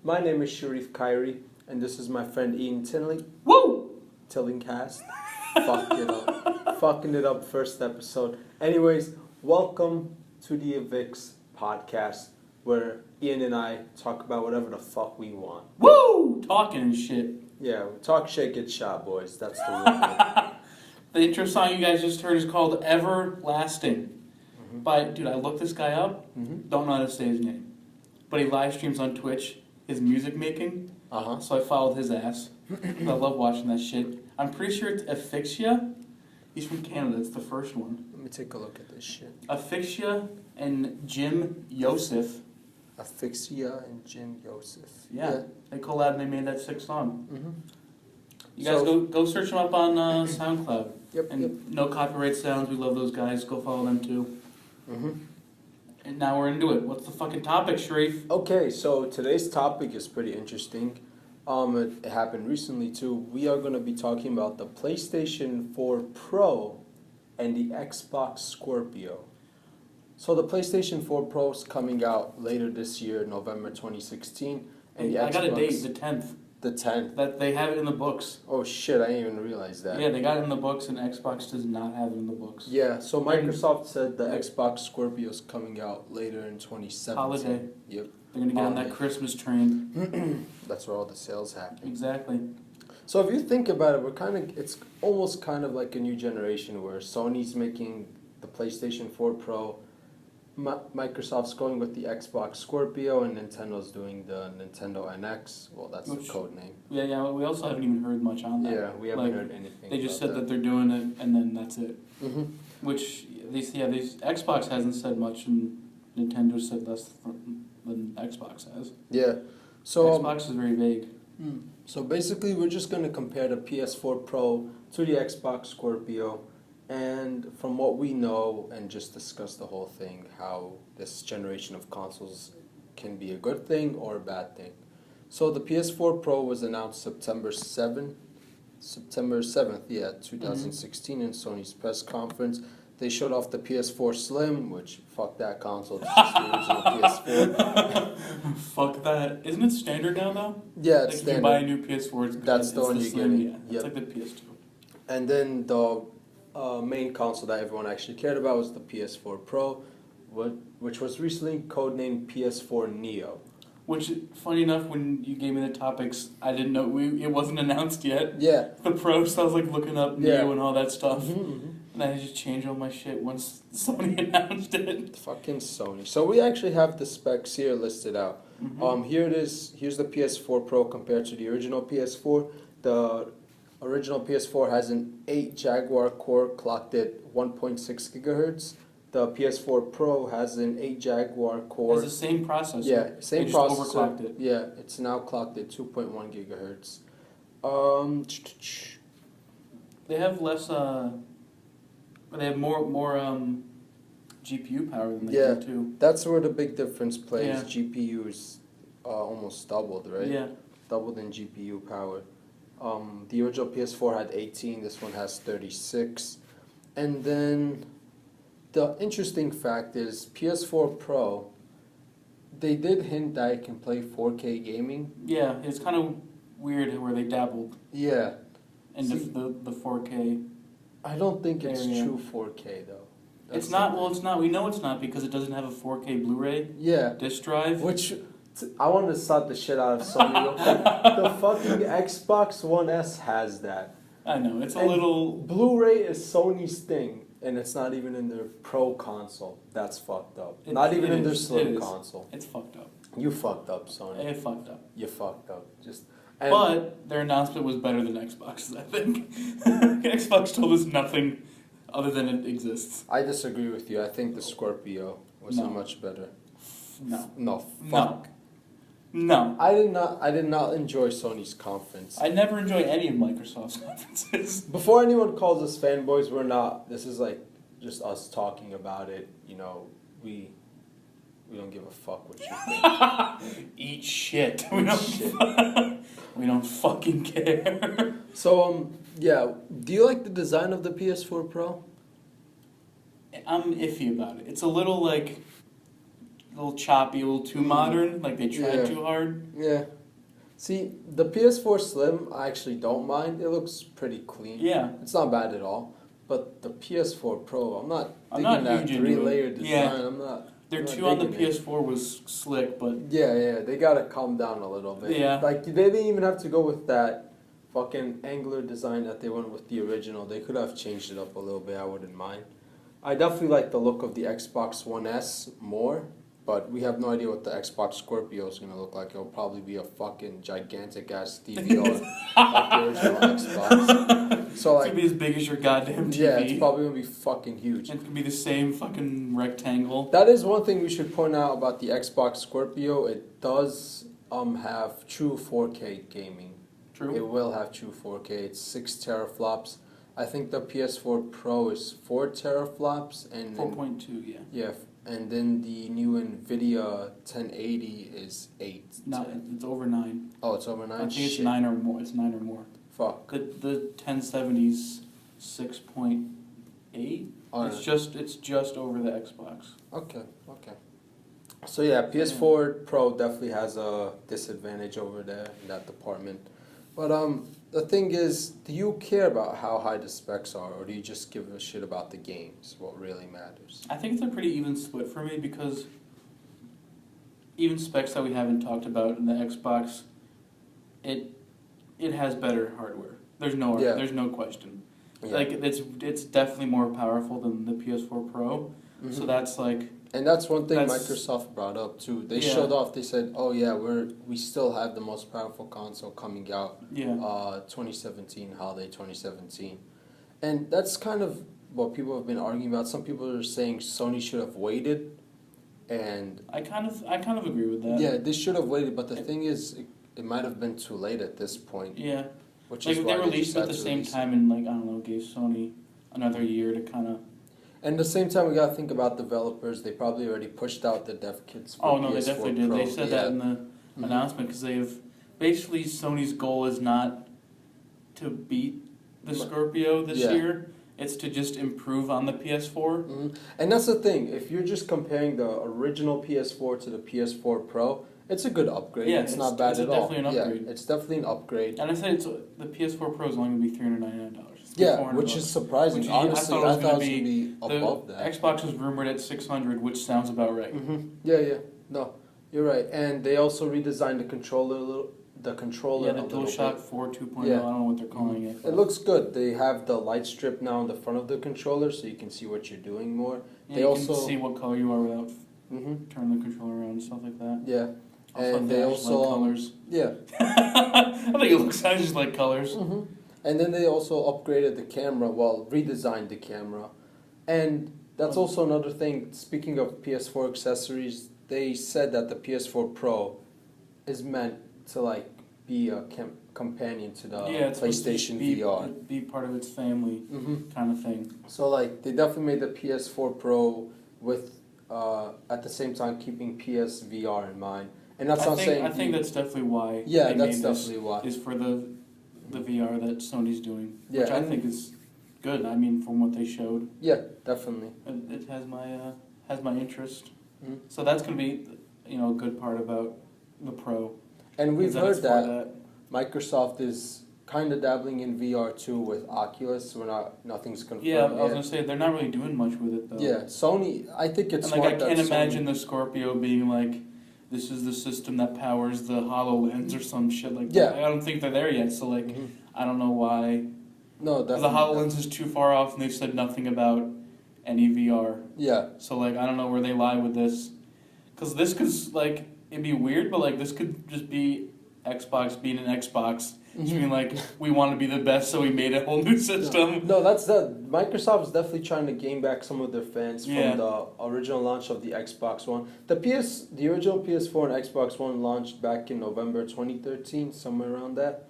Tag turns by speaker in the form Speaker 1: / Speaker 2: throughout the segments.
Speaker 1: My name is Sherif Khairy, and this is my friend Ian Tinley.
Speaker 2: Woo!
Speaker 1: Tillingcast. Fucked it up. Fucking it up first episode. Anyways, welcome to the Avyx Podcast, where Ian and I talk about whatever the fuck we want.
Speaker 2: Woo! Talking and shit.
Speaker 1: Yeah, talk shit, get shot, boys. That's the rule.
Speaker 2: The intro song you guys just heard is called Everlasting. By, dude, I looked this guy up. Don't know how to say his name. But he live streams on Twitch his music making. So I followed his ass. I love watching that shit. I'm pretty sure it's Avyxia. He's from Canada. It's the first one.
Speaker 1: Let me take a look at this shit.
Speaker 2: Avyxia and Jim Yosef.
Speaker 1: Avyxia and Jim Yosef.
Speaker 2: Yeah. They collabed and they made that sick song. You guys
Speaker 1: So-
Speaker 2: go search them up on SoundCloud.
Speaker 1: Yep.
Speaker 2: No copyright sounds. We love those guys. Go follow them too. And now we're into it. What's the fucking topic, Sherif?
Speaker 1: Okay, so today's topic is pretty interesting. It happened recently too. We are going to be talking about the PlayStation 4 Pro and the Xbox Scorpio. So the PlayStation 4 Pro is coming out later this year, November 2016. And the
Speaker 2: I got a
Speaker 1: Xbox,
Speaker 2: date, the 10th.
Speaker 1: The 10th.
Speaker 2: That they have it in the books.
Speaker 1: Oh shit, I didn't even realize that.
Speaker 2: Yeah, they got it in the books, and Xbox does not have it in the books.
Speaker 1: Yeah, so Microsoft said the Xbox Scorpio is coming out later in 2017.
Speaker 2: Holiday.
Speaker 1: Yep.
Speaker 2: They're gonna get on that
Speaker 1: Holiday.
Speaker 2: Christmas train.
Speaker 1: That's where all the sales happen.
Speaker 2: Exactly.
Speaker 1: So if you think about it, it's almost kind of like a new generation where Sony's making the PlayStation 4 Pro, Microsoft's going with the Xbox Scorpio, and Nintendo's doing the Nintendo NX. Well, that's the code name.
Speaker 2: Yeah. We also haven't even heard much on that.
Speaker 1: Yeah, we haven't heard anything.
Speaker 2: They just
Speaker 1: about
Speaker 2: said that they're doing it, and then that's it. Which these Xbox hasn't said much, and Nintendo said less than Xbox has.
Speaker 1: Yeah. So
Speaker 2: Xbox is very vague.
Speaker 1: So basically, we're just going to compare the PS4 Pro to the Xbox Scorpio, and from what we know, and just discuss the whole thing, how this generation of consoles can be a good thing or a bad thing. So the PS4 Pro was announced September 7th, 2016 in Sony's press conference. They showed off the PS4 Slim, which, fuck that console, it's just the original PS4.
Speaker 2: Fuck that. Isn't it standard now, though?
Speaker 1: Yeah, it's
Speaker 2: like
Speaker 1: standard.
Speaker 2: If you buy a new PS4, it's
Speaker 1: That's the one you're
Speaker 2: Slim,
Speaker 1: getting.
Speaker 2: Yeah, it's like the PS2.
Speaker 1: And then the main console that everyone actually cared about was the PS4 Pro, which was recently codenamed PS4 Neo.
Speaker 2: Which, funny enough, when you gave me the topics, I didn't know it wasn't announced yet.
Speaker 1: Yeah.
Speaker 2: The Pro, so I was like looking up Neo and all that stuff. And I just changed all my shit once Sony announced it.
Speaker 1: Fucking Sony. So we actually have the specs here listed out. Here it is. Here's the PS4 Pro compared to the original PS4. The original PS4 has an 8 Jaguar core clocked at 1.6 gigahertz. The PS4 Pro has an 8 Jaguar core.
Speaker 2: It's the same processor.
Speaker 1: Yeah, same
Speaker 2: they
Speaker 1: processor.
Speaker 2: Just overclocked it.
Speaker 1: Yeah, it's now clocked at 2.1 gigahertz.
Speaker 2: They have less. They have more GPU power than they do too.
Speaker 1: That's where the big difference plays.
Speaker 2: Yeah.
Speaker 1: GPU is almost doubled, right?
Speaker 2: Yeah.
Speaker 1: Doubled in GPU power. The original PS4 had 18. This one has 36. And then the interesting fact is PS4 Pro, they did hint that it can play 4K gaming.
Speaker 2: Yeah, it's kind of weird where they dabbled.
Speaker 1: Yeah.
Speaker 2: In the 4K.
Speaker 1: I don't think it's
Speaker 2: area.
Speaker 1: true 4K though. That's
Speaker 2: It's not. Well, it's not. We know it's not because it doesn't have a 4K Blu-ray disc drive.
Speaker 1: Which I want to slap the shit out of Sony. The fucking Xbox One S has that.
Speaker 2: I know it's a little.
Speaker 1: Blu-ray is Sony's thing, and it's not even in their Pro console. That's fucked up. Not even in their Slim console.
Speaker 2: It's fucked up.
Speaker 1: You fucked up, Sony.
Speaker 2: It fucked up.
Speaker 1: You fucked up.
Speaker 2: But their announcement was better than Xbox's, I think. Xbox told us nothing other than it exists.
Speaker 1: I disagree with you. I think the Scorpio was much better.
Speaker 2: No.
Speaker 1: Fuck.
Speaker 2: No.
Speaker 1: I did not enjoy Sony's conference.
Speaker 2: I never enjoy any of Microsoft's conferences.
Speaker 1: Before anyone calls us fanboys, we're not. This is like just us talking about it. You know, we don't give a fuck what you think.
Speaker 2: Eat shit. We
Speaker 1: Shit.
Speaker 2: don't fucking care.
Speaker 1: So, yeah. Do you like the design of the PS4 Pro?
Speaker 2: I'm iffy about it. It's a little like little choppy, a little too modern. Like they tried too hard.
Speaker 1: Yeah. See, the PS4 Slim, I actually don't mind. It looks pretty clean.
Speaker 2: Yeah.
Speaker 1: It's not bad at all. But the PS4 Pro, I'm not
Speaker 2: not
Speaker 1: that
Speaker 2: huge into it.
Speaker 1: 3-layer design.
Speaker 2: Yeah. Their two on the PS4 was slick, but
Speaker 1: yeah, they gotta calm down a little bit.
Speaker 2: Yeah.
Speaker 1: Like they didn't even have to go with that fucking angular design that they went with the original. They could have changed it up a little bit. I wouldn't mind. I definitely like the look of the Xbox One S more, but we have no idea what the Xbox Scorpio is gonna look like. It'll probably be a fucking gigantic ass DVR like the original Xbox. So
Speaker 2: it's gonna be as big as your goddamn TV.
Speaker 1: Yeah, it's probably gonna be fucking huge.
Speaker 2: It's gonna be the same fucking rectangle.
Speaker 1: That is one thing we should point out about the Xbox Scorpio. It does have true 4K gaming.
Speaker 2: True.
Speaker 1: It will have true 4K. It's 6 teraflops. I think the PS4 Pro is 4 teraflops and
Speaker 2: 4.2, yeah.
Speaker 1: Yeah, and then the new Nvidia 1080 is 8.
Speaker 2: No, it's over 9.
Speaker 1: Oh, it's over 9.
Speaker 2: I think it's 9 or more. It's 9 or more.
Speaker 1: Fuck.
Speaker 2: The 1070's 6.8.
Speaker 1: Oh,
Speaker 2: it's just over the Xbox.
Speaker 1: Okay. So yeah, PS4 Pro definitely has a disadvantage over there in that department. But the thing is, do you care about how high the specs are, or do you just give a shit about the games? What really matters?
Speaker 2: I think it's a pretty even split for me because even specs that we haven't talked about in the Xbox, it has better hardware. There's no question. Yeah. Like it's definitely more powerful than the PS4 Pro. Mm-hmm. So that's like.
Speaker 1: And that's one thing Microsoft brought up too. They showed off. They said, "Oh yeah, we still have the most powerful console coming out."
Speaker 2: Yeah.
Speaker 1: 2017, holiday 2017, and that's kind of what people have been arguing about. Some people are saying Sony should have waited, and
Speaker 2: I kind of agree with that.
Speaker 1: Yeah, they should have waited. But the thing is, it might have been too late at this point.
Speaker 2: Yeah.
Speaker 1: Which
Speaker 2: like
Speaker 1: is
Speaker 2: if
Speaker 1: why
Speaker 2: they released it at the same time and like I don't know, gave Sony another year to kind of.
Speaker 1: And at the same time, we gotta think about developers. They probably already pushed out the dev kits for PS4
Speaker 2: they definitely did.
Speaker 1: Pro.
Speaker 2: They said that in the announcement because basically Sony's goal is not to beat the Scorpio this year. It's to just improve on the PS4.
Speaker 1: Mm-hmm. And that's the thing. If you're just comparing the original PS4 to the PS4 Pro, it's a good upgrade. Yeah, it's not bad at all.
Speaker 2: It's definitely an upgrade.
Speaker 1: Yeah, it's definitely an upgrade.
Speaker 2: And I said the PS4 Pro is only going to be $399.
Speaker 1: Yeah, which is surprising. Honestly, I thought it was going to be above that.
Speaker 2: Xbox was rumored at $600, which sounds about right.
Speaker 1: Mm-hmm. Yeah. No, you're right. And they also redesigned the controller a little. The
Speaker 2: DualShock 4 2.0. I don't know what they're calling it.
Speaker 1: It looks good. They have the light strip now in the front of the controller, so you can see what you're doing more.
Speaker 2: Yeah, you can see what color you are without turning the controller around and stuff like that.
Speaker 1: Yeah.
Speaker 2: Also, and they also colors.
Speaker 1: Yeah.
Speaker 2: I think it looks just like colors.
Speaker 1: Mm-hmm. And then they also upgraded the camera, redesigned the camera. And that's also another thing. Speaking of PS4 accessories, they said that the PS4 Pro is meant to be a companion to the PlayStation VR.
Speaker 2: Be part of its family kind of thing.
Speaker 1: So they definitely made the PS4 Pro with at the same time keeping PSVR in mind. And that's
Speaker 2: I think that's definitely why.
Speaker 1: Yeah, that's definitely why.
Speaker 2: Is for the VR that Sony's doing, which I think is good. I mean, from what they showed.
Speaker 1: Yeah, definitely.
Speaker 2: It has my interest. Mm-hmm. So that's going to be a good part about the Pro.
Speaker 1: And we've heard that Microsoft is kind of dabbling in VR too with Oculus. Nothing's confirmed.
Speaker 2: Yeah, I was gonna say they're not really doing much with it though.
Speaker 1: Yeah, Sony. I think it's
Speaker 2: and
Speaker 1: smart.
Speaker 2: I can't imagine the Scorpio being like, this is the system that powers the HoloLens or some shit like that. I don't think they're there yet. So I don't know why.
Speaker 1: No, definitely.
Speaker 2: The HoloLens is too far off, and they've said nothing about any VR.
Speaker 1: Yeah.
Speaker 2: So I don't know where they lie with this, because this could it'd be weird, but this could just be Xbox being an Xbox. Just being we want to be the best, so we made a whole new system.
Speaker 1: No, that's Microsoft is definitely trying to gain back some of their fans from the original launch of the Xbox One. The original PS4 and Xbox One launched back in November 2013, somewhere around that.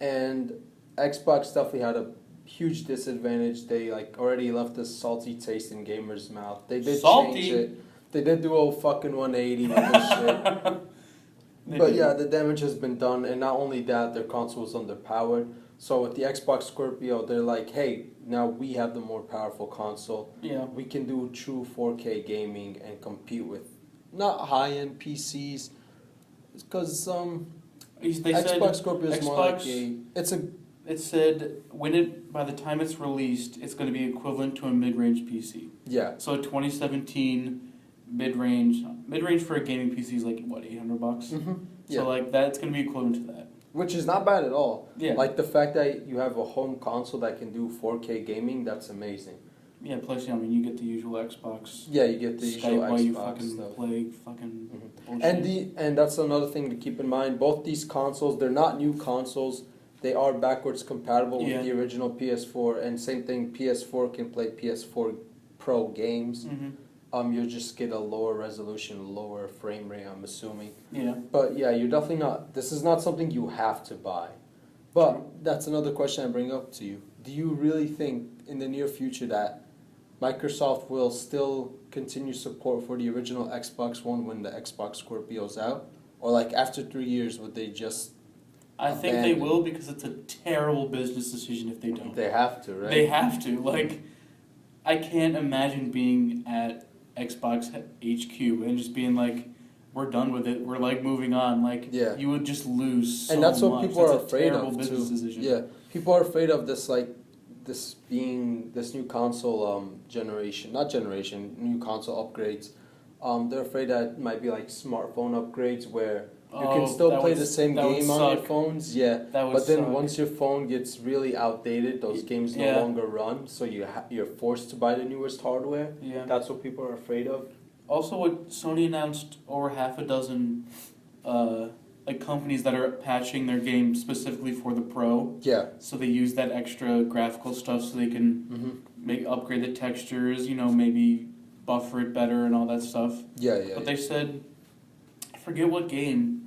Speaker 1: And Xbox definitely had a huge disadvantage. They already left a salty taste in gamers' mouth. They did change it. They did do a fucking 180 with this shit. But the damage has been done, and not only that, their console was underpowered. So with the Xbox Scorpio, they're like, hey, now we have the more powerful console.
Speaker 2: Yeah.
Speaker 1: We can do true 4K gaming and compete with not high-end PCs, because
Speaker 2: They
Speaker 1: Xbox
Speaker 2: said
Speaker 1: Scorpio is more like a.
Speaker 2: It said by the time it's released, it's going to be equivalent to a mid-range PC.
Speaker 1: Yeah.
Speaker 2: So 2017 mid-range for a gaming PC is like what, $800?
Speaker 1: Mm-hmm. Yeah.
Speaker 2: So like that's going to be equivalent to that.
Speaker 1: Which is not bad at all.
Speaker 2: Yeah.
Speaker 1: Like the fact that you have a home console that can do 4K gaming, that's amazing.
Speaker 2: Yeah, plus I mean you get the usual Xbox.
Speaker 1: Yeah, you get the
Speaker 2: Skype
Speaker 1: usual
Speaker 2: while you
Speaker 1: Xbox
Speaker 2: fucking
Speaker 1: stuff.
Speaker 2: play fucking
Speaker 1: bullshit. And that's another thing to keep in mind. Both these consoles, they're not new consoles. They are backwards compatible with the original PS4, and same thing. PS4 can play PS4 Pro games.
Speaker 2: Mm-hmm.
Speaker 1: You'll just get a lower resolution, lower frame rate, I'm assuming.
Speaker 2: Yeah.
Speaker 1: But yeah, you're definitely not. This is not something you have to buy. But that's another question I bring up to you. Do you really think in the near future that Microsoft will still continue support for the original Xbox One when the Xbox Scorpio's out? Or like after 3 years, would they just
Speaker 2: I think they will, because it's a terrible business decision if they don't.
Speaker 1: They have to, right?
Speaker 2: They have to. Like, I can't imagine being at Xbox HQ and just being like, we're done with it. We're like moving on. Like, you would just lose so much.
Speaker 1: And that's what people are afraid of
Speaker 2: business
Speaker 1: too.
Speaker 2: Decision.
Speaker 1: Yeah, people are afraid of this, like, this new console new console upgrades. They're afraid that it might be like smartphone upgrades where you can still play the same game on your phones, but then once your phone gets really outdated, those games no longer run, so you're forced to buy the newest hardware. Yeah. That's what people are afraid of.
Speaker 2: Also, what Sony announced over half a dozen like companies that are patching their game specifically for the Pro. Yeah. So they use that extra graphical stuff so they can upgrade the textures, maybe buffer it better and all that stuff. But they said, I forget what game,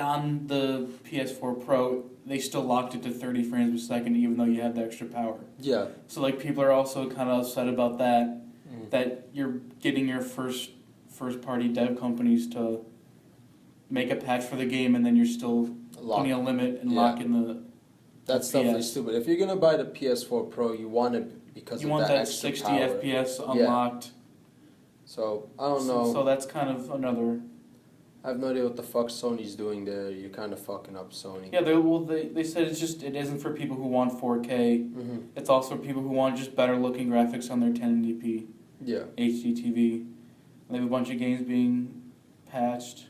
Speaker 2: on the PS4 Pro, they still locked it to 30 frames per second even though you have the extra power. Yeah. So like people are also kind of upset about that, that you're getting your first party dev companies to make a patch for the game and then you're still putting a limit and locking the
Speaker 1: That's definitely stupid. If you're going to buy the PS4 Pro, you want it because
Speaker 2: you
Speaker 1: of
Speaker 2: want
Speaker 1: that
Speaker 2: that
Speaker 1: extra
Speaker 2: 60
Speaker 1: power.
Speaker 2: FPS unlocked.
Speaker 1: So, I don't know.
Speaker 2: So that's kind of another...
Speaker 1: I have no idea what the fuck Sony's doing there. You're kind of fucking up Sony.
Speaker 2: Yeah, they said it isn't for people who want 4K. It's also for people who want just better looking graphics on their 1080p HD TV. They have a bunch of games being patched.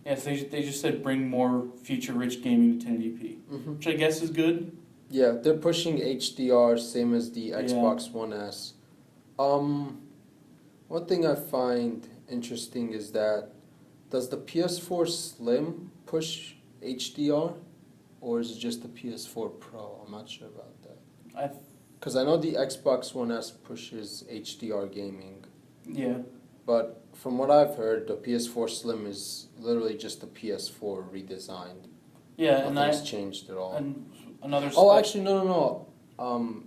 Speaker 2: Yes, they just said bring more feature-rich gaming to 1080p, which I guess is good.
Speaker 1: Yeah, they're pushing HDR, same as the Xbox One S. One thing I find interesting is that does the PS4 Slim push HDR, or is it just the PS4 Pro? I'm not sure about that. Because I know the Xbox One S pushes HDR gaming. Yeah. But from what I've heard, the PS4 Slim is literally just the PS4 redesigned. Yeah, nothing's changed at all. And another. Actually, no. I'm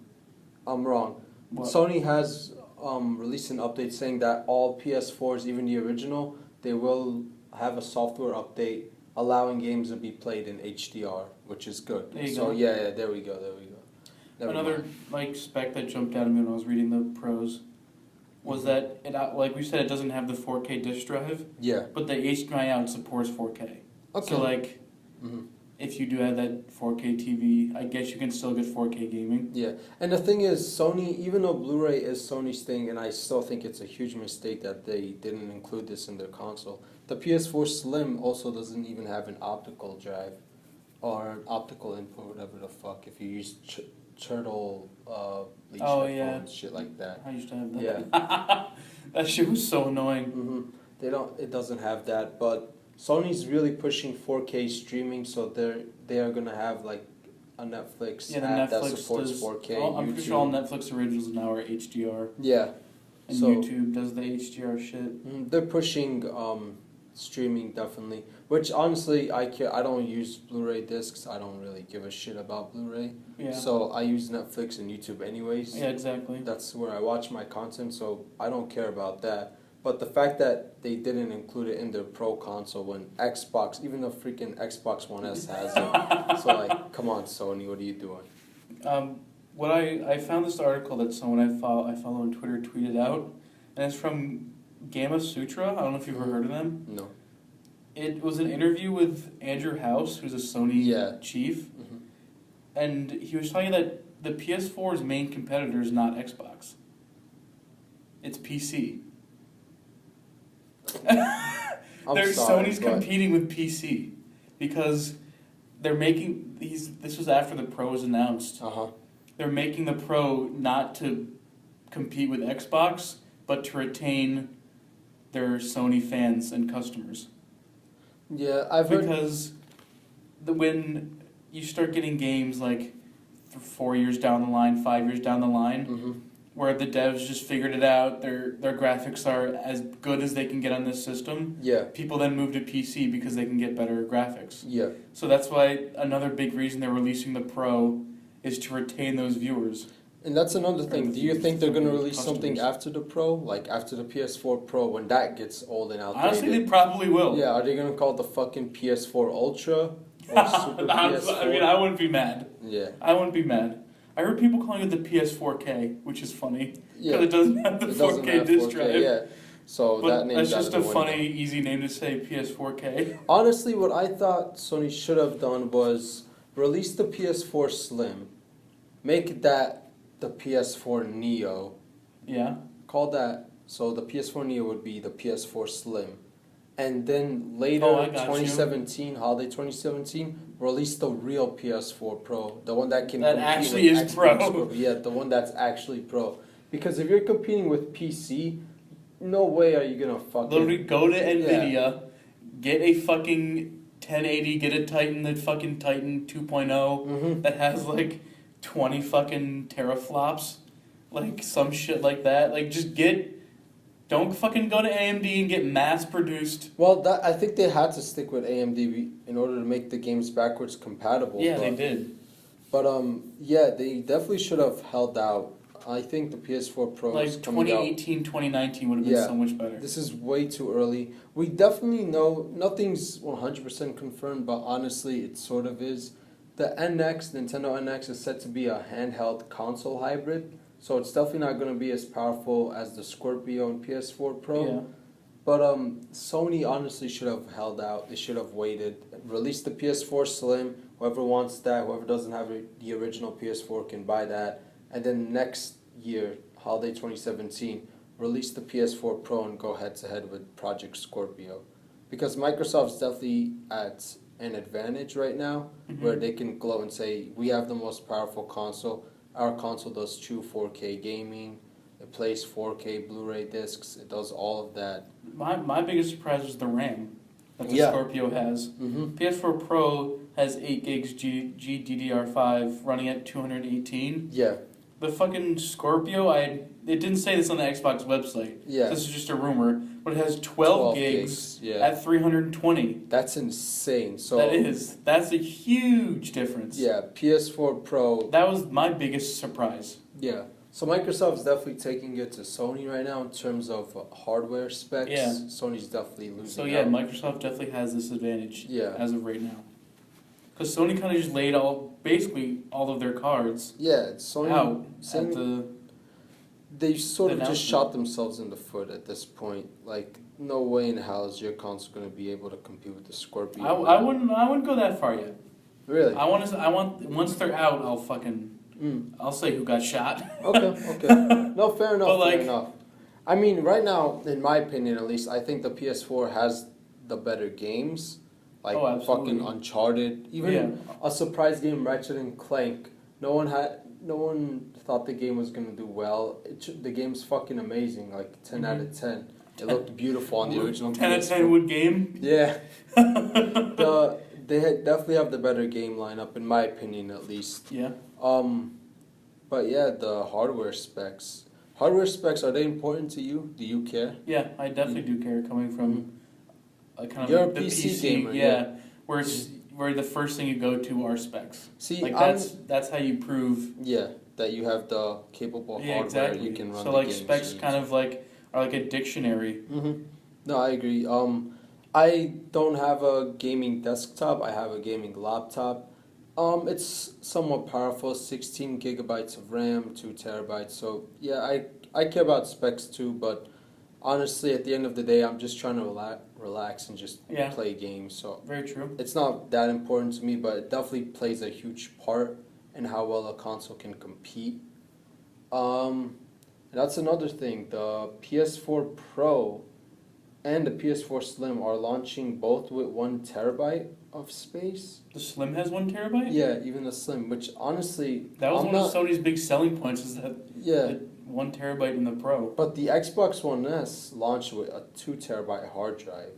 Speaker 1: wrong. What? Sony has released an update saying that all PS4s, even the original, they will have a software update allowing games to be played in HDR, which is good. There you go. There we go.
Speaker 2: Another spec that jumped out at me when I was reading the pros was that it, like we said, it doesn't have the 4K disk drive. Yeah. But the HDMI out supports 4K. Okay. So if you do have that 4K TV, I guess you can still get 4K gaming. Yeah. And the thing is, Sony, even though Blu-ray is Sony's thing, and I still think it's a huge mistake that they didn't include this in their console, the PS4 Slim also doesn't even have an optical drive or an optical input, whatever the fuck, if you use turtle leash headphones, shit like that. I used to have that. Yeah. That shit was so annoying. It doesn't have that, but Sony's really pushing 4K streaming, so they are gonna have like a Netflix app that supports 4K. I'm pretty sure all Netflix originals now are HDR.
Speaker 1: Yeah.
Speaker 2: And YouTube does the HDR shit.
Speaker 1: They're pushing streaming definitely, which honestly I don't use Blu-ray discs. I don't really give a shit about Blu-ray. Yeah. So I use Netflix and YouTube anyways. Yeah, exactly. That's where I watch my content, so I don't care about that. But the fact that they didn't include it in their Pro console when Xbox, even the freaking Xbox One S has it. So like, come on Sony, what are you doing?
Speaker 2: I found this article that someone I follow on Twitter tweeted out, and it's from Gamma Sutra. I don't know if you've ever heard of them.
Speaker 1: No.
Speaker 2: It was an interview with Andrew House, who's a Sony chief, and he was talking that the PS4's main competitor is not Xbox. It's PC. Sony's competing with PC because they're making these. This was after the Pro was announced. They're making the Pro not to compete with Xbox, but to retain their Sony fans and customers.
Speaker 1: Yeah, I've heard...
Speaker 2: Because when you start getting games like 4 years down the line, 5 years down the line, where the devs just figured it out, their graphics are as good as they can get on this system, people then move to PC because they can get better graphics. So that's why another big reason they're releasing the Pro is to retain those viewers.
Speaker 1: And that's another thing. Do you think they're going to release something after the Pro? Like after the PS4 Pro, when that gets old and outdated?
Speaker 2: Honestly, they probably will.
Speaker 1: Yeah, are they going to call it the fucking PS4 Ultra? Or Super PS4?
Speaker 2: I mean, I wouldn't be mad.
Speaker 1: Yeah.
Speaker 2: I wouldn't be mad. I heard people calling it the PS4K, which is funny. Because it doesn't have the 4K disc drive.
Speaker 1: Yeah. So
Speaker 2: but
Speaker 1: that name
Speaker 2: that's just a funny, easy name to say, PS4K.
Speaker 1: Honestly, what I thought Sony should have done was release the PS4 Slim, make that the PS4 Neo.
Speaker 2: Yeah.
Speaker 1: Call that, so the PS4 Neo would be the PS4 Slim. And then later, 2017, holiday 2017, release the real PS4 Pro. The one that can
Speaker 2: that actually is
Speaker 1: Xbox
Speaker 2: Pro.
Speaker 1: Yeah, the one that's actually Pro. Because if you're competing with PC, no way are you going to fucking...
Speaker 2: Literally go to NVIDIA, get a fucking 1080, get a Titan, the fucking Titan 2.0 that has like 20 fucking teraflops, like some shit like that. Like just don't fucking go to AMD and get mass produced.
Speaker 1: Well, I think they had to stick with AMD in order to make the games backwards compatible.
Speaker 2: Yeah, they did.
Speaker 1: But yeah, they definitely should have held out. I think the PS4 Pro is coming
Speaker 2: 2018, 2019 would have been so much better.
Speaker 1: This is way too early. We definitely know nothing's 100% confirmed, but honestly, it sort of is. The Nintendo NX is set to be a handheld console hybrid, so it's definitely not going to be as powerful as the Scorpio and PS4 Pro.
Speaker 2: Yeah.
Speaker 1: But Sony honestly should have held out. They should have waited. Release the PS4 Slim. Whoever wants that, whoever doesn't have the original PS4 can buy that. And then next year, holiday 2017, release the PS4 Pro and go head-to-head with Project Scorpio. Because Microsoft's definitely at an advantage right now, where they can gloat and say, we have the most powerful console. Our console does true 4K gaming. It plays 4K Blu-ray discs. It does all of that.
Speaker 2: My biggest surprise was the RAM that the Scorpio has. PS4 Pro has 8 gigs GDDR5 running at 218.
Speaker 1: Yeah.
Speaker 2: The fucking Scorpio, it didn't say this on the Xbox website. Yeah. This is just a rumor, but it has 12 gigs at 320.
Speaker 1: That's insane. So
Speaker 2: that's a huge difference.
Speaker 1: Yeah, PS4 Pro.
Speaker 2: That was my biggest surprise.
Speaker 1: Yeah. So Microsoft's definitely taking it to Sony right now in terms of hardware specs. Yeah. Sony's definitely losing.
Speaker 2: So yeah, Microsoft definitely has this advantage. As of right now. Because Sony kind of just laid basically all of their cards
Speaker 1: Sony
Speaker 2: out at the...
Speaker 1: They sort of just shot themselves in the foot at this point. Like, no way in hell is your console going to be able to compete with the Scorpio.
Speaker 2: I wouldn't go that far yet.
Speaker 1: Really?
Speaker 2: Once they're out, I'll say who got shot.
Speaker 1: Okay. No, fair enough. Fair enough. I mean, right now, in my opinion at least, I think the PS4 has the better games. Like fucking Uncharted, even a surprise game, Ratchet and Clank. No one thought the game was gonna do well. The game's fucking amazing, like 10 out of 10. It looked beautiful on the original.
Speaker 2: 10 out of 10 wood game.
Speaker 1: Yeah. They definitely have the better game lineup, in my opinion, at least.
Speaker 2: Yeah.
Speaker 1: But yeah, the hardware specs. Hardware specs, are they important to you? Do you care?
Speaker 2: Yeah, I definitely do care. Coming from kind of
Speaker 1: You're
Speaker 2: the
Speaker 1: a PC
Speaker 2: gamer, where the first thing you go to are specs.
Speaker 1: See,
Speaker 2: like that's how you prove
Speaker 1: that you have the capable hardware.
Speaker 2: Exactly.
Speaker 1: You can run.
Speaker 2: So like specs kind of like are like a dictionary.
Speaker 1: No, I agree. I don't have a gaming desktop. I have a gaming laptop. It's somewhat powerful. 16 gigabytes of RAM, 2 terabytes. So yeah, I care about specs too, but honestly, at the end of the day, I'm just trying to relax and just play games. So
Speaker 2: very true.
Speaker 1: It's not that important to me, but it definitely plays a huge part in how well a console can compete. That's another thing. The PS4 Pro and the PS4 Slim are launching both with 1 terabyte of space.
Speaker 2: The Slim has 1 terabyte?
Speaker 1: Yeah, even the Slim, which honestly...
Speaker 2: That was one of Sony's big selling points, is that
Speaker 1: yeah,
Speaker 2: 1 terabyte in the Pro.
Speaker 1: But the Xbox One S launched with a 2 terabyte hard drive.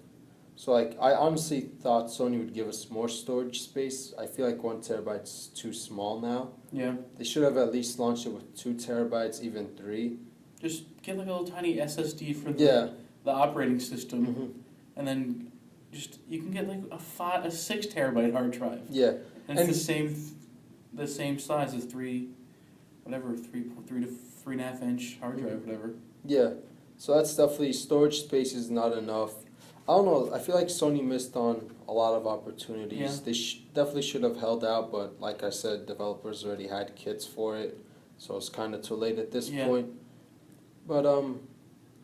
Speaker 1: So, like, I honestly thought Sony would give us more storage space. I feel like 1 terabyte's too small now.
Speaker 2: Yeah.
Speaker 1: They should have at least launched it with 2 terabytes, even 3.
Speaker 2: Just get like a little tiny SSD for the operating system.
Speaker 1: Mm-hmm.
Speaker 2: And then just, you can get like a 6 terabyte hard drive.
Speaker 1: Yeah.
Speaker 2: And it's the same size as 3 to 3.5 inch hard drive, whatever.
Speaker 1: Yeah. So that's definitely, storage space is not enough. I don't know, I feel like Sony missed on a lot of opportunities.
Speaker 2: Yeah.
Speaker 1: They definitely should have held out, but like I said, developers already had kits for it, so it's kind of too late at this point. But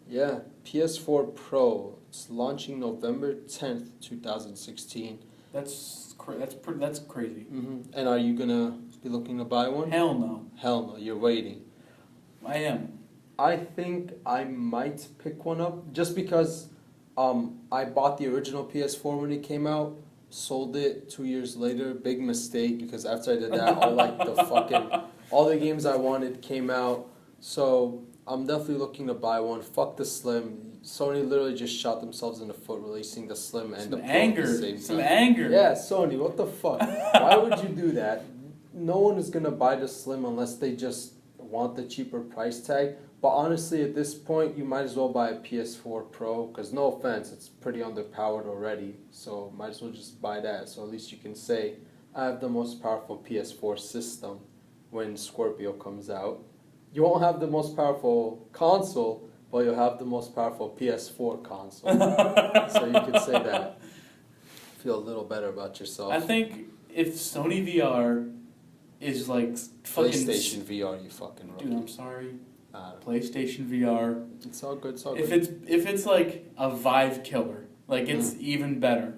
Speaker 1: yeah, PS4 Pro, it's launching November 10th, 2016.
Speaker 2: That's crazy.
Speaker 1: Mm-hmm. And are you gonna be looking to buy one?
Speaker 2: Hell no.
Speaker 1: Hell no, you're waiting.
Speaker 2: I am.
Speaker 1: I think I might pick one up, just because I bought the original PS4 when it came out, sold it 2 years later. Big mistake, because after I did that, all the games I wanted came out. So I'm definitely looking to buy one. Fuck the Slim. Sony literally just shot themselves in the foot releasing the Slim and the Pro at the same time.
Speaker 2: Some anger.
Speaker 1: Yeah, Sony, what the fuck? Why would you do that? No one is gonna buy the Slim unless they just want the cheaper price tag. But honestly, at this point, you might as well buy a PS4 Pro, because no offense, it's pretty underpowered already. So might as well just buy that. So at least you can say, I have the most powerful PS4 system when Scorpio comes out. You won't have the most powerful console, but you'll have the most powerful PS4 console. So you could say that. Feel a little better about yourself.
Speaker 2: I think if Sony VR is like fucking...
Speaker 1: PlayStation VR, you fucking rookie.
Speaker 2: Dude, I'm sorry. PlayStation VR.
Speaker 1: It's all good. It's all
Speaker 2: good.
Speaker 1: good.
Speaker 2: If it's like a Vive killer, like it's even better.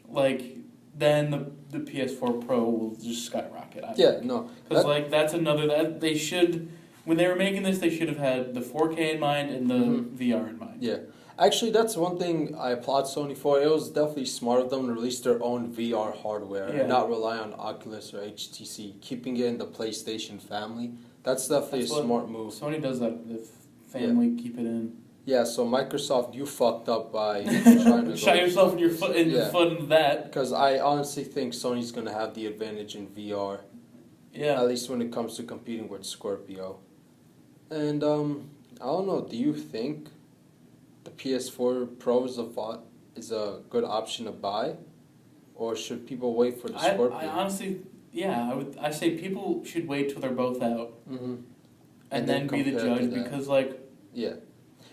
Speaker 2: Like then the PS4 Pro will just skyrocket. Because like that's another that they should, when they were making this, they should have had the 4K in mind and the VR in mind.
Speaker 1: Yeah. Actually, that's one thing I applaud Sony for. It was definitely smart of them to release their own VR hardware and not rely on Oculus or HTC, keeping it in the PlayStation family. That's definitely a smart move.
Speaker 2: Sony does that. The family keep it in.
Speaker 1: Yeah, so Microsoft, you fucked up by trying to
Speaker 2: shot yourself in your foot into that.
Speaker 1: Because I honestly think Sony's going to have the advantage in VR. Yeah. At least when it comes to competing with Scorpio. And I don't know, do you think the PS4 Pro is a good option to buy? Or should people wait for the Scorpio?
Speaker 2: I honestly... Yeah, I say people should wait till they're both out, and then be the judge, because like,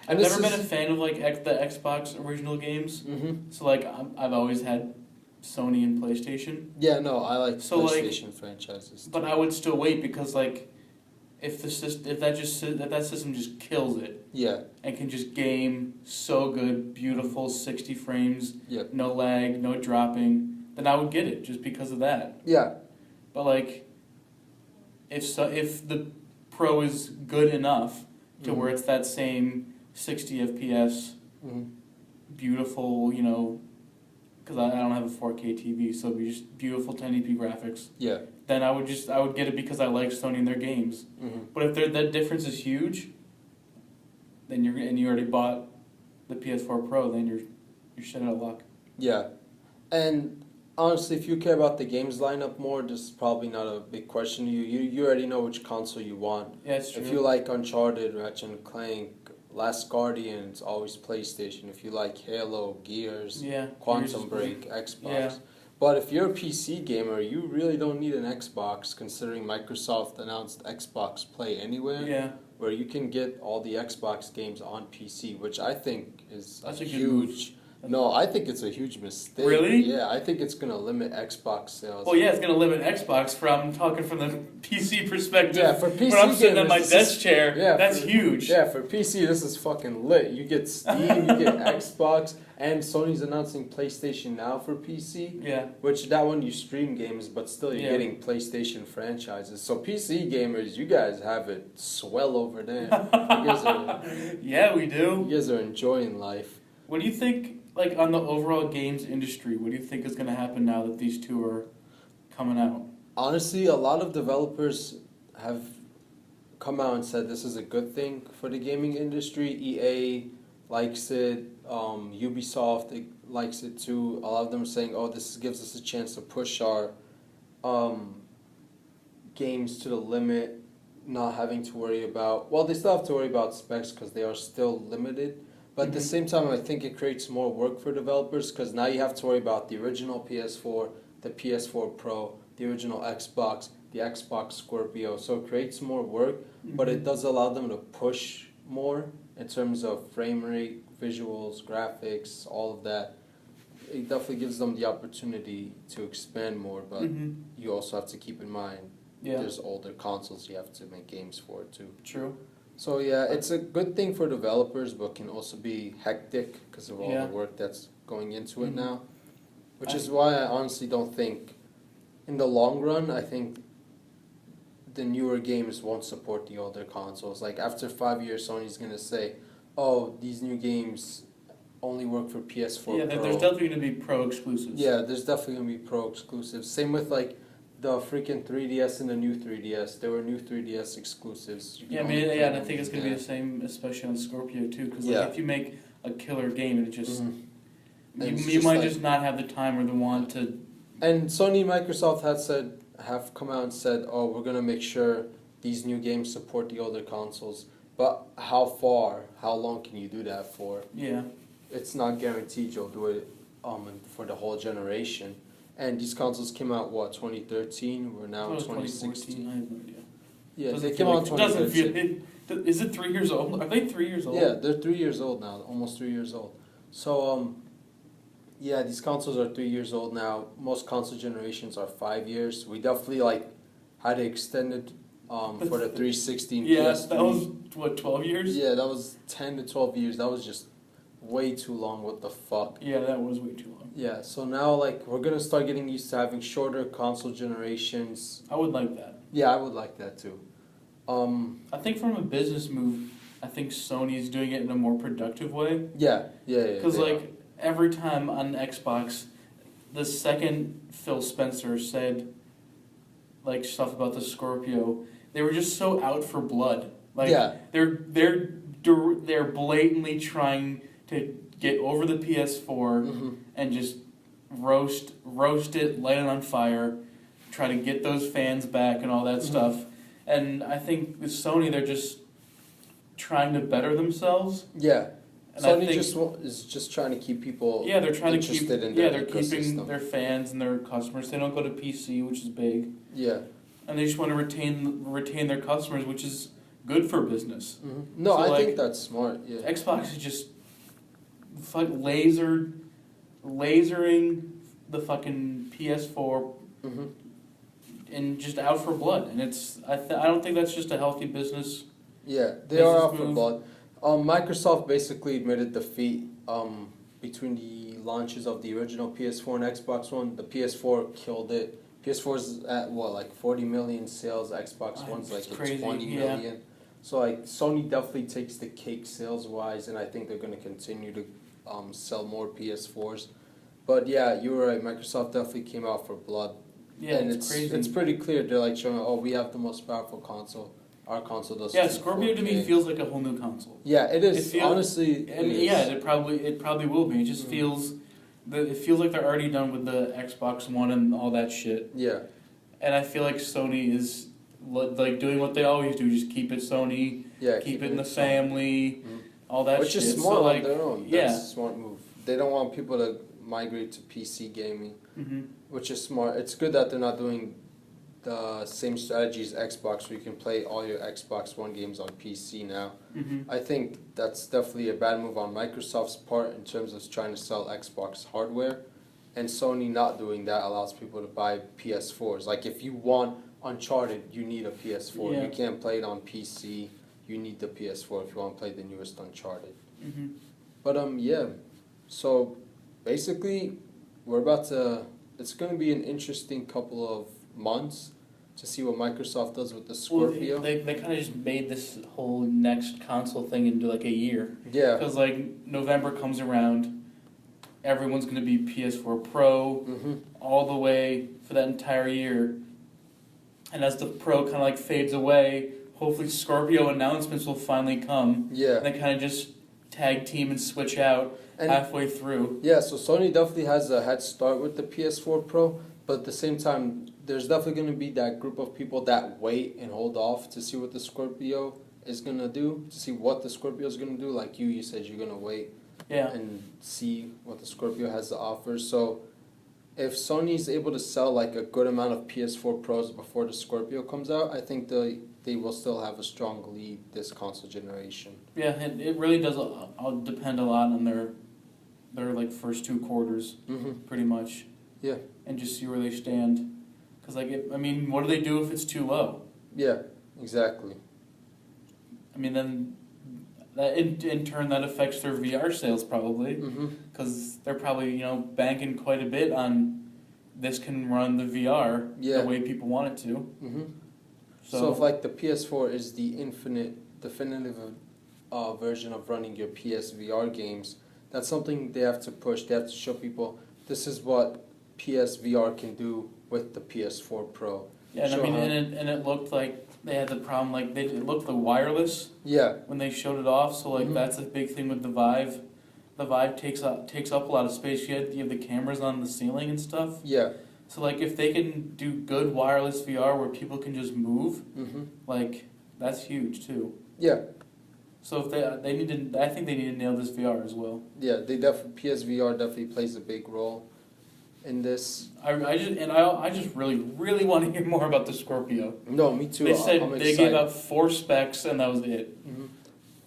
Speaker 2: I've never been a fan of like the Xbox original games. So like I've always had Sony and PlayStation.
Speaker 1: Yeah, no, I like PlayStation franchises.
Speaker 2: But I would still wait, because like if that system just kills it, and can just game so good, beautiful 60 frames, no lag, no dropping, then I would get it just because of that.
Speaker 1: Yeah.
Speaker 2: But like, if the Pro is good enough to where it's that same 60 FPS, beautiful, because I don't have a 4K TV, so it'd be just beautiful 1080p graphics. Yeah. Then I would get it because I like Sony and their games. But if that difference is huge, then you already bought the PS4 Pro, then you're shit out of luck.
Speaker 1: Yeah, and honestly, if you care about the games lineup more, this is probably not a big question to you. You already know which console you want.
Speaker 2: Yeah, it's true.
Speaker 1: If you like Uncharted, Ratchet and Clank, Last Guardian, it's always PlayStation. If you like Halo, Gears, Quantum Break, Xbox. Yeah. But if you're a PC gamer, you really don't need an Xbox, considering Microsoft announced Xbox Play Anywhere, where you can get all the Xbox games on PC, which I think is a huge No, I think it's a huge mistake.
Speaker 2: Really?
Speaker 1: Yeah, I think it's gonna limit Xbox sales.
Speaker 2: Well, yeah, it's going to limit Xbox. I'm talking from the PC perspective.
Speaker 1: Yeah, for PC
Speaker 2: when I'm sitting
Speaker 1: gamers,
Speaker 2: at my desk chair, that's huge.
Speaker 1: Yeah, for PC, this is fucking lit. You get Steam, you get Xbox, and Sony's announcing PlayStation Now for PC.
Speaker 2: Yeah.
Speaker 1: Which that one you stream games, but still you're getting PlayStation franchises. So PC gamers, you guys have it swell over there.
Speaker 2: Yeah, we do.
Speaker 1: You guys are enjoying life.
Speaker 2: What do you think? Like on the overall games industry, what do you think is going to happen now that these two are coming out?
Speaker 1: Honestly, a lot of developers have come out and said this is a good thing for the gaming industry. EA likes it, Ubisoft likes it too. A lot of them are saying, "Oh, this gives us a chance to push our games to the limit, not having to worry about." Well, they still have to worry about specs because they are still limited. But at the same time, I think it creates more work for developers because now you have to worry about the original PS4, the PS4 Pro, the original Xbox, the Xbox Scorpio. So it creates more work, but it does allow them to push more in terms of frame rate, visuals, graphics, all of that. It definitely gives them the opportunity to expand more, but you also have to keep in mind there's older consoles you have to make games for too.
Speaker 2: True.
Speaker 1: So yeah, it's a good thing for developers, but can also be hectic because of all the work that's going into it now. Which is why I honestly don't think, in the long run, I think the newer games won't support the older consoles. Like after 5 years, Sony's gonna say, "Oh, these new games only work for PS4 Pro."
Speaker 2: Yeah, there's definitely gonna be pro exclusives.
Speaker 1: Yeah, there's definitely gonna be pro exclusives. Same with like the freaking 3DS and the new 3DS. There were new 3DS exclusives.
Speaker 2: Yeah, and I think it's going to be the same, especially on Scorpio too, because if you make a killer game, it just you might just not have the time or the want to.
Speaker 1: And Sony and Microsoft have come out and said, "Oh, we're going to make sure these new games support the older consoles." But how long can you do that for?
Speaker 2: Yeah,
Speaker 1: it's not guaranteed you'll do it for the whole generation. And these consoles came out, 2013? We're now in 2016.
Speaker 2: I have no idea.
Speaker 1: Yeah, they came out in 2013.
Speaker 2: Is it 3 years old? Are they 3 years old?
Speaker 1: Yeah, they're 3 years old now, almost 3 years old. So, these consoles are 3 years old now. Most console generations are 5 years. We definitely, had it extended for the 360 and PS3.
Speaker 2: That was, 12 years?
Speaker 1: Yeah, that was 10 to 12 years. That was just way too long. What the fuck?
Speaker 2: Yeah, that was way too long.
Speaker 1: Yeah, so now we're gonna start getting used to having shorter console generations.
Speaker 2: I would like that.
Speaker 1: Yeah, I would like that too.
Speaker 2: I think from a business move, I think Sony's doing it in a more productive way.
Speaker 1: Yeah.
Speaker 2: Because every time on Xbox, the second Phil Spencer said stuff about the Scorpio, they were just so out for blood. They're blatantly trying to get over the PS4 and just roast it, light it on fire, try to get those fans back and all that stuff. And I think with Sony, they're just trying to better themselves.
Speaker 1: Yeah.
Speaker 2: And
Speaker 1: Sony is just trying to keep people
Speaker 2: they're trying to keep
Speaker 1: in their
Speaker 2: they're keeping their fans and their customers. They don't go to PC, which is big.
Speaker 1: Yeah.
Speaker 2: And they just want to retain their customers, which is good for business.
Speaker 1: No, so I think that's smart. Yeah.
Speaker 2: Xbox is just lasering the fucking PS4 and just out for blood. And I don't think that's just a healthy business.
Speaker 1: Yeah, they are out for blood. Microsoft basically admitted defeat between the launches of the original PS4 and Xbox One. The PS4 killed it. PS4's at 40 million sales. Xbox One's at 20 million. So Sony definitely takes the cake sales wise, and I think they're going to continue to sell more PS4s. But yeah, you were right. Microsoft definitely came out for blood.
Speaker 2: Yeah,
Speaker 1: and
Speaker 2: it's crazy.
Speaker 1: It's pretty clear. They're showing, we have the most powerful console. Our console does.
Speaker 2: Yeah, Scorpio to me feels like a whole new console.
Speaker 1: Yeah, it is. Honestly,
Speaker 2: it probably will be. It just feels like they're already done with the Xbox One and all that shit.
Speaker 1: Yeah.
Speaker 2: And I feel like Sony is doing what they always do, just keep it Sony, keep it in the family, all that shit.
Speaker 1: Which is smart on their own. That's a smart move. They don't want people to migrate to PC gaming, which is smart. It's good that they're not doing the same strategy as Xbox, where you can play all your Xbox One games on PC now. I think that's definitely a bad move on Microsoft's part in terms of trying to sell Xbox hardware. And Sony not doing that allows people to buy PS4s. Like, if you want Uncharted, you need a PS4.
Speaker 2: Yeah.
Speaker 1: You can't play it on PC. You need the PS4 if you want to play the newest Uncharted. But yeah, so basically it's going to be an interesting couple of months to see what Microsoft does with the Scorpio.
Speaker 2: Well, they kind of just made this whole next console thing into like a year.
Speaker 1: Yeah.
Speaker 2: Because like November comes around, everyone's going to be PS4 Pro all the way for that entire year. And as the Pro kind of like fades away, hopefully Scorpio announcements will finally come.
Speaker 1: Yeah.
Speaker 2: And they kind of just tag team and switch out halfway through.
Speaker 1: Yeah, so Sony definitely has a head start with the PS4 Pro, but at the same time, there's definitely going to be that group of people that wait and hold off to see what the Scorpio is going to do, to see what the Scorpio is going to do. Like you said you're going to wait and see what the Scorpio has to offer. So if Sony is able to sell like a good amount of PS4 Pros before the Scorpio comes out, I think they will still have a strong lead this console generation.
Speaker 2: Yeah, it really does depend a lot on their like first two quarters, pretty much.
Speaker 1: Yeah.
Speaker 2: And just see where they stand. Because like, what do they do if it's too low?
Speaker 1: Yeah, exactly.
Speaker 2: I mean, then that in turn that affects their VR sales probably, because they're probably banking quite a bit on this can run the VR the way people want it to.
Speaker 1: So if like the PS4 is the definitive version of running your PSVR games, that's something they have to push. They have to show people this is what PSVR can do with the PS4 Pro.
Speaker 2: Yeah, and it looked like they had the problem, like it looked the wireless.
Speaker 1: Yeah.
Speaker 2: When they showed it off, so like that's a big thing with the Vive. The Vive takes up a lot of space. You have the cameras on the ceiling and stuff.
Speaker 1: Yeah.
Speaker 2: So like if they can do good wireless VR where people can just move, like that's huge too.
Speaker 1: Yeah.
Speaker 2: So if they need to, I think they need to nail this VR as well.
Speaker 1: Yeah, PSVR definitely plays a big role in this.
Speaker 2: I just really want to hear more about the Scorpio.
Speaker 1: No, me too.
Speaker 2: They said they gave out 4 specs and that was it.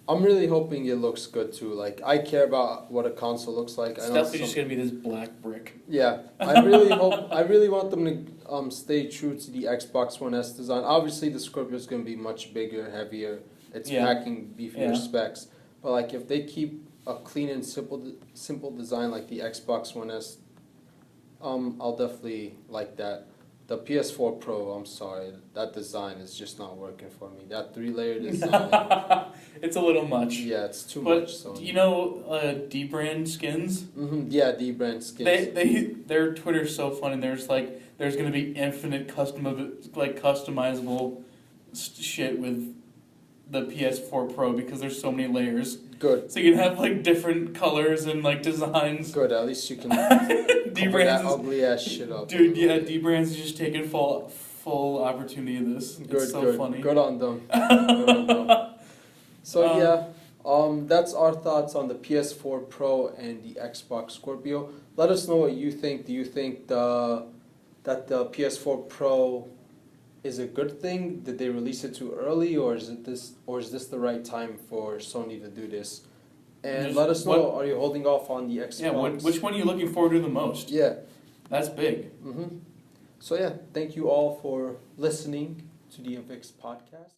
Speaker 1: I'm really hoping it looks good too. Like, I care about what a console looks like.
Speaker 2: It's definitely just gonna be this black brick.
Speaker 1: Yeah, I really want them to stay true to the Xbox One S design. Obviously, the Scorpio is gonna be much bigger, heavier. It's packing beefier specs. But like, if they keep a clean and simple design like the Xbox One S, I'll definitely like that. The PS4 Pro, I'm sorry, that design is just not working for me. That 3-layer design.
Speaker 2: It's a little much.
Speaker 1: Yeah, it's too much. So
Speaker 2: D-brand skins?
Speaker 1: Yeah, D-brand skins.
Speaker 2: Their Twitter's so funny. There's going to be infinite customizable shit with the PS4 Pro because there's so many layers.
Speaker 1: Good.
Speaker 2: So you can have like different colors and like designs.
Speaker 1: Good, at least you can
Speaker 2: cover
Speaker 1: that ugly ass shit up.
Speaker 2: Dude, yeah, D-Brands is just taking full opportunity of this. It's so funny.
Speaker 1: Good on them. So that's our thoughts on the PS4 Pro and the Xbox Scorpio. Let us know what you think. Do you think that the PS4 Pro is a good thing? Did they release it too early, or is this the right time for Sony to do this? And let us know, are you holding off on the Xbox?
Speaker 2: Yeah, which one are you looking forward to the most?
Speaker 1: Yeah.
Speaker 2: That's big.
Speaker 1: So yeah, thank you all for listening to the Avyx Podcast.